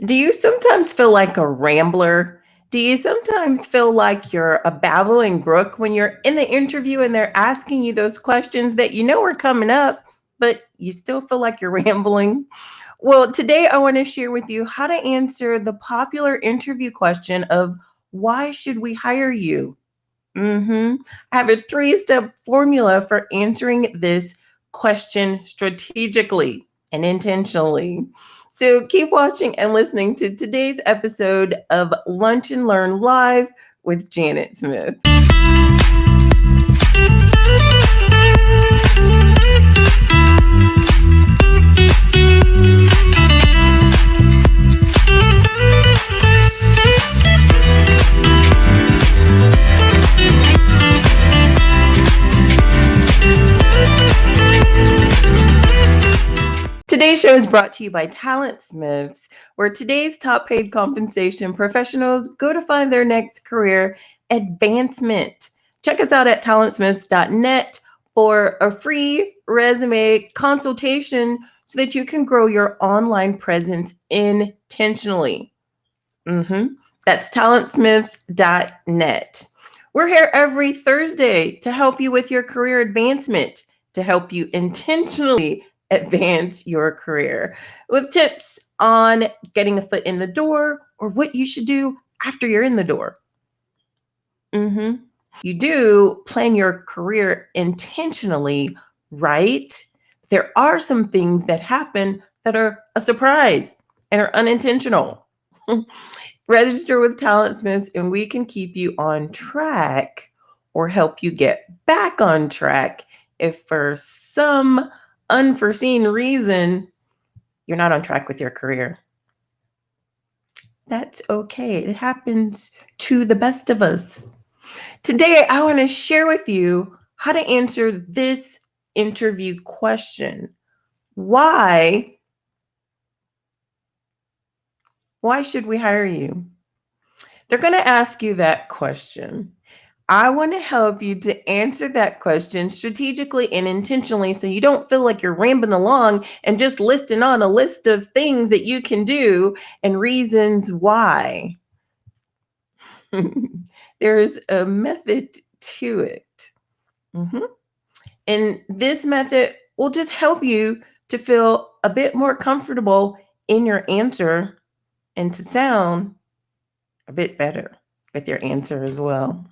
Do you sometimes feel like a rambler? Do you sometimes feel like you're a babbling brook when you're in the interview and they're asking you those questions that you know are coming up, but you still feel like you're rambling? Well, today I want to share with you how to answer the popular interview question of why should we hire you? I have a three-step formula for answering this question strategically and intentionally. So keep watching and listening to today's episode of Lunch and Learn Live with Janet Smith. Today's show is brought to you by TalentSmiths, where today's top paid compensation professionals go to find their next career advancement. Check us out at talentsmiths.net for a free resume consultation so that you can grow your online presence intentionally. That's talentsmiths.net. We're here every Thursday to help you with your career advancement, to help you intentionally advance your career with tips on getting a foot in the door or what you should do after you're in the door. You do plan your career intentionally, right? There are some things that happen that are a surprise and are unintentional. Register with TalentSmiths and we can keep you on track or help you get back on track if for some unforeseen reason you're not on track with your career. That's okay. It happens to the best of us. Today, I want to share with you how to answer this interview question. Why should we hire you? They're going to ask you that question. I want to help you to answer that question strategically and intentionally so you don't feel like you're rambling along and just listing on a list of things that you can do and reasons why. There's a method to it. And this method will just help you to feel a bit more comfortable in your answer and to sound a bit better with your answer as well.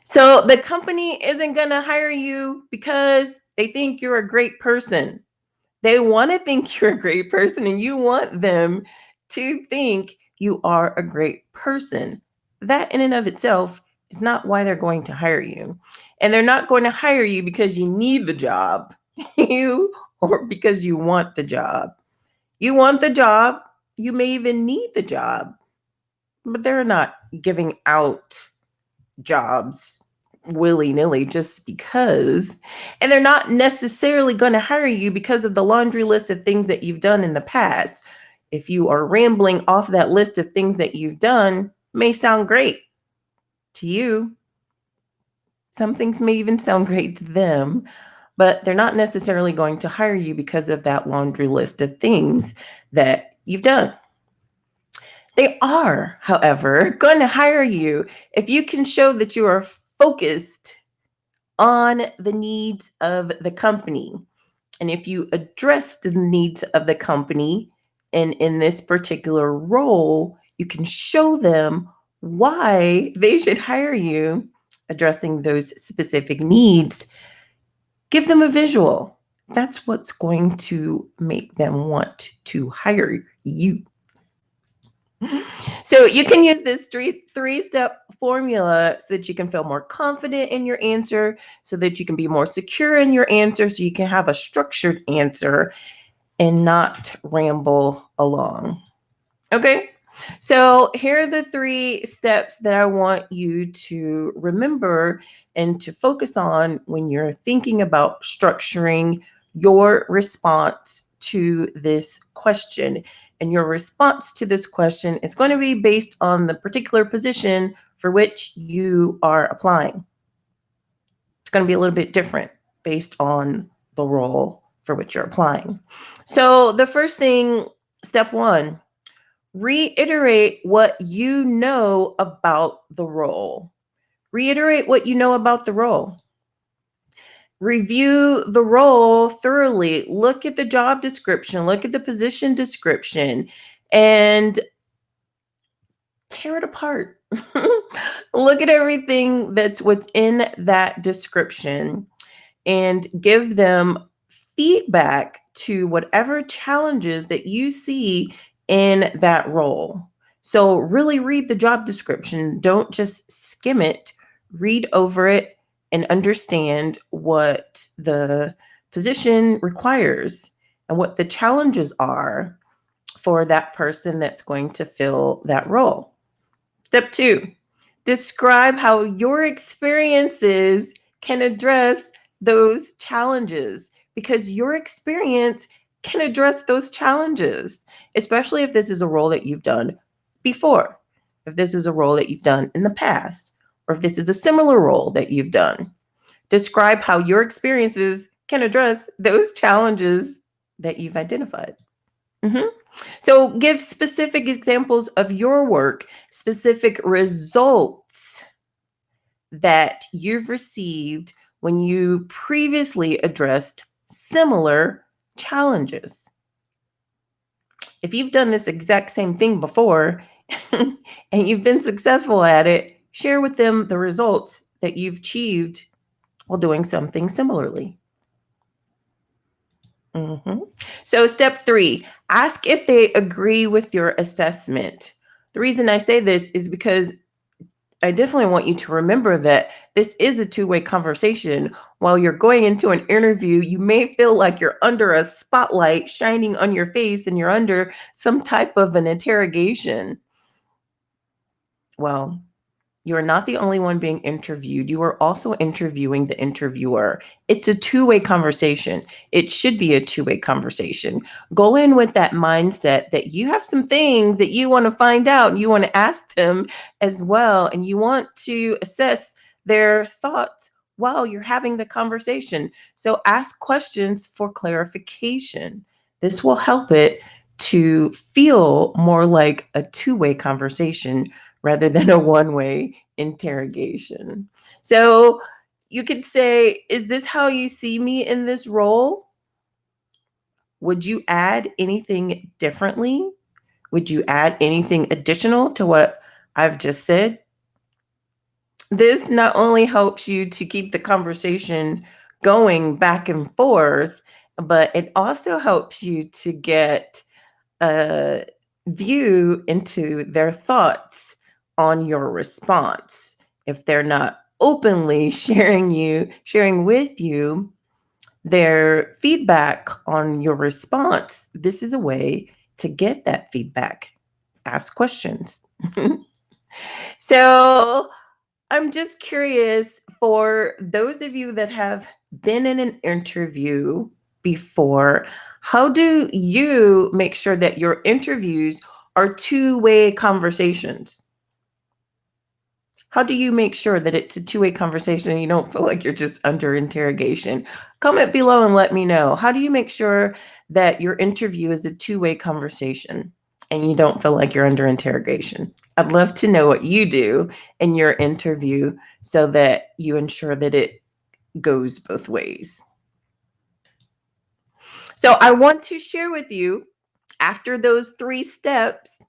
So the company isn't going to hire you because they think you're a great person. They want to think you're a great person and you want them to think you are a great person. That in and of itself is not why they're going to hire you. And they're not going to hire you because you need the job or because you want the job. You want the job. You may even need the job, but they're not giving out jobs willy-nilly just because. And they're not necessarily going to hire you because of the laundry list of things that you've done in the past. If you are rambling off that list of things that you've done, may sound great to you. Some things may even sound great to them, but they're not necessarily going to hire you because of that laundry list of things that you've done. They are, however, going to hire you if you can show that you are focused on the needs of the company. And if you address the needs of the company, and in this particular role, you can show them why they should hire you, addressing those specific needs. Give them a visual. That's what's going to make them want to hire you. So you can use this three-step formula so that you can feel more confident in your answer, so that you can be more secure in your answer, so you can have a structured answer and not ramble along. Okay? So here are the 3 steps that I want you to remember and to focus on when you're thinking about structuring your response to this question. And your response to this question is going to be based on the particular position for which you are applying. It's going to be a little bit different based on the role for which you're applying. So the first thing, step 1, Reiterate what you know about the role. Reiterate what you know about the role. Review the role thoroughly. Look at the job description, look at the position description, and tear it apart. Look at everything that's within that description and give them feedback to whatever challenges that you see in that role. So, really read the job description. Don't just skim it, read over it and understand what the position requires and what the challenges are for that person that's going to fill that role. Step 2, describe how your experiences can address those challenges because your experience can address those challenges, especially if this is a role that you've done before, if this is a role that you've done in the past, or if this is a similar role that you've done. Describe how your experiences can address those challenges that you've identified. Mm-hmm. So give specific examples of your work, specific results that you've received when you previously addressed similar challenges. If you've done this exact same thing before and you've been successful at it, share with them the results that you've achieved while doing something similarly. Mm-hmm. So, step 3, ask if they agree with your assessment. The reason I say this is because I definitely want you to remember that this is a two-way conversation. While you're going into an interview, you may feel like you're under a spotlight shining on your face and you're under some type of an interrogation. Well, you are not the only one being interviewed. You are also interviewing the interviewer. It's a two-way conversation. It should be a two-way conversation. Go in with that mindset that you have some things that you want to find out and you want to ask them as well. And you want to assess their thoughts while you're having the conversation. So ask questions for clarification. This will help it to feel more like a two-way conversation rather than a one-way interrogation. So you could say, is this how you see me in this role? Would you add anything differently? Would you add anything additional to what I've just said? This not only helps you to keep the conversation going back and forth, but it also helps you to get a view into their thoughts on your response. If they're not openly sharing with you their feedback on your response, this is a way to get that feedback. Ask questions. So I'm just curious, for those of you that have been in an interview before, how do you make sure that your interviews are two-way conversations? How do you make sure that it's a two-way conversation and you don't feel like you're just under interrogation? Comment below and let me know. How do you make sure that your interview is a two-way conversation and you don't feel like you're under interrogation? I'd love to know what you do in your interview so that you ensure that it goes both ways. So I want to share with you, after those 3 steps,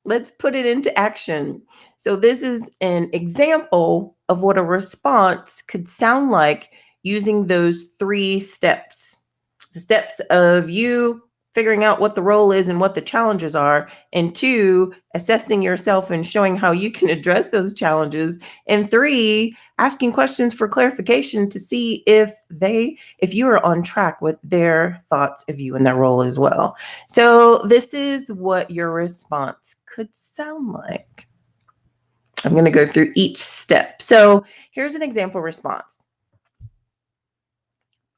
let's put it into action. So this is an example of what a response could sound like using those 3 steps. The steps of you figuring out what the role is and what the challenges are, and 2, assessing yourself and showing how you can address those challenges, and 3, asking questions for clarification to see if you are on track with their thoughts of you and their role as well. So this is what your response could sound like. I'm going to go through each step. So here's an example response.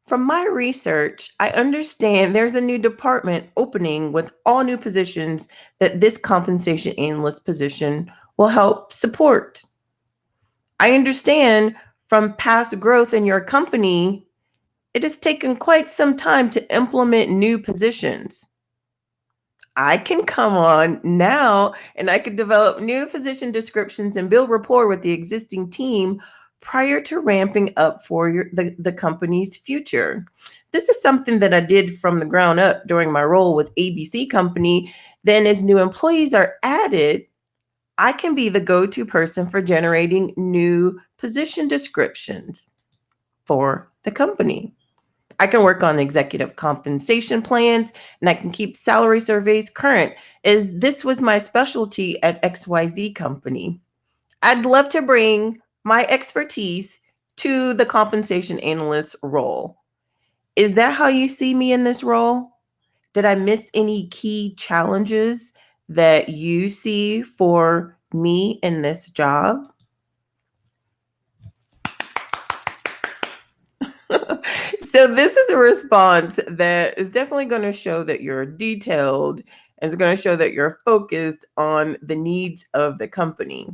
From my research, I understand there's a new department opening with all new positions that this compensation analyst position will help support. I understand from past growth in your company, it has taken quite some time to implement new positions. I can come on now and I can develop new position descriptions and build rapport with the existing team prior to ramping up for the company's future. This is something that I did from the ground up during my role with ABC Company. Then, as new employees are added, I can be the go to person for generating new position descriptions for the company. I can work on executive compensation plans and I can keep salary surveys current, as this was my specialty at XYZ Company. I'd love to bring my expertise to the compensation analyst role. Is that how you see me in this role? Did I miss any key challenges that you see for me in this job? So this is a response that is definitely going to show that you're detailed and it's going to show that you're focused on the needs of the company.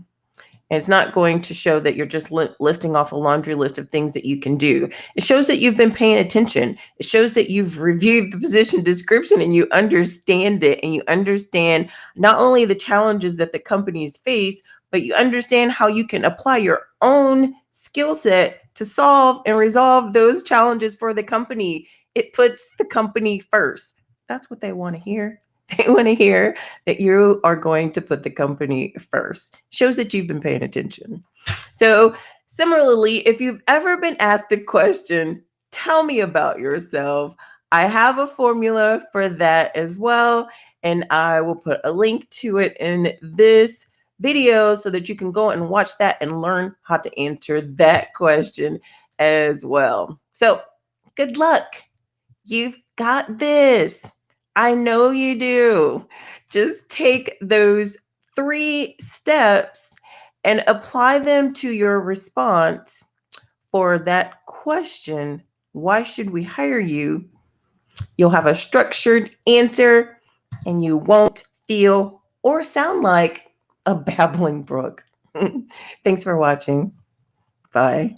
And it's not going to show that you're just listing off a laundry list of things that you can do. It shows that you've been paying attention. It shows that you've reviewed the position description and you understand it, and you understand not only the challenges that the companies face, but you understand how you can apply your own skill set to solve and resolve those challenges for the company. It puts the company first. That's what they want to hear. They want to hear that you are going to put the company first. Shows that you've been paying attention. So, similarly, if you've ever been asked the question, tell me about yourself, I have a formula for that as well. And I will put a link to it in this video so that you can go and watch that and learn how to answer that question as well. So, good luck. You've got this. I know you do. Just take those 3 steps and apply them to your response for that question. Why should we hire you? You'll have a structured answer and you won't feel or sound like a babbling brook. Thanks for watching. Bye.